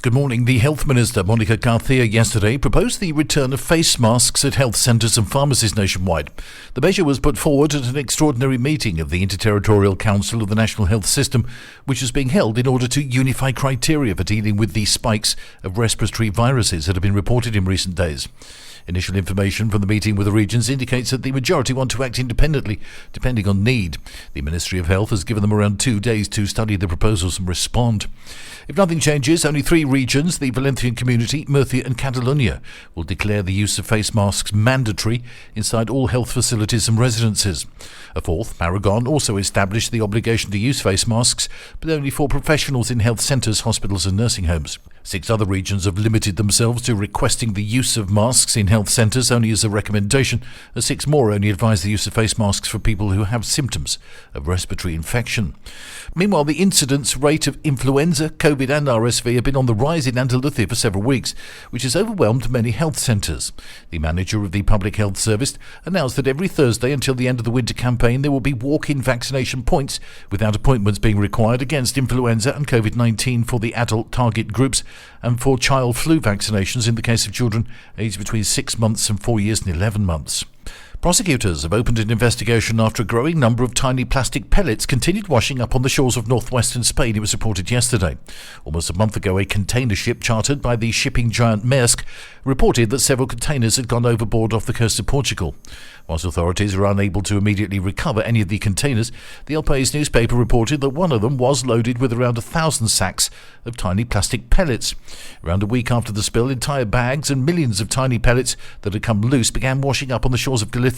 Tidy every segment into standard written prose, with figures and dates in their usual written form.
Good morning. The Health Minister, Monica Garcia, yesterday proposed the return of face masks at health centres and pharmacies nationwide. The measure was put forward at an extraordinary meeting of the Interterritorial Council of the National Health System, which is being held in order to unify criteria for dealing with the spikes of respiratory viruses that have been reported in recent days. Initial information from the meeting with the regions indicates that the majority want to act independently, depending on need. The Ministry of Health has given them around 2 days to study the proposals and respond. If nothing changes, only 3 regions, the Valencian Community, Murcia and Catalonia, will declare the use of face masks mandatory inside all health facilities and residences. A 4th, Aragon, also established the obligation to use face masks, but only for professionals in health centres, hospitals and nursing homes. 6 other regions have limited themselves to requesting the use of masks in health centres only as a recommendation, and 6 more only advise the use of face masks for people who have symptoms of respiratory infection. Meanwhile, the incidence rate of influenza, COVID and RSV have been on the rise in Andalusia for several weeks, which has overwhelmed many health centres. The manager of the Public Health Service announced that every Thursday until the end of the winter campaign there will be walk-in vaccination points without appointments being required against influenza and COVID-19 for the adult target groups and for child flu vaccinations in the case of children aged between 6 months and 4 years and 11 months. Prosecutors have opened an investigation after a growing number of tiny plastic pellets continued washing up on the shores of northwestern Spain, it was reported yesterday. Almost a month ago, a container ship chartered by the shipping giant Maersk reported that several containers had gone overboard off the coast of Portugal. Whilst authorities are unable to immediately recover any of the containers, the El País newspaper reported that one of them was loaded with around 1,000 sacks of tiny plastic pellets. Around a week after the spill, entire bags and millions of tiny pellets that had come loose began washing up on the shores of Galicia.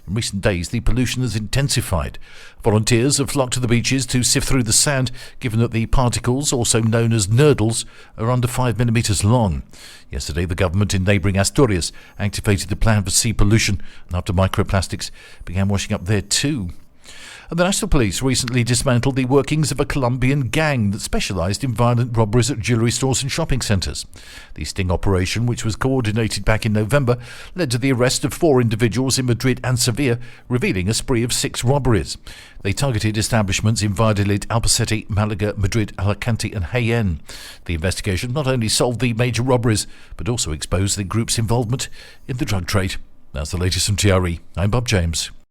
In recent days, the pollution has intensified. Volunteers have flocked to the beaches to sift through the sand, given that the particles, also known as nurdles, are under 5 millimetres long. Yesterday, the government in neighbouring Asturias activated the plan for sea pollution, and after microplastics began washing up there too. And the National Police recently dismantled the workings of a Colombian gang that specialised in violent robberies at jewellery stores and shopping centres. The sting operation, which was coordinated back in November, led to the arrest of 4 individuals in Madrid and Sevilla, revealing a spree of 6 robberies. They targeted establishments in Valladolid, Albacete, Malaga, Madrid, Alicante and Jaén. The investigation not only solved the major robberies, but also exposed the group's involvement in the drug trade. That's the latest from TRE. I'm Bob James.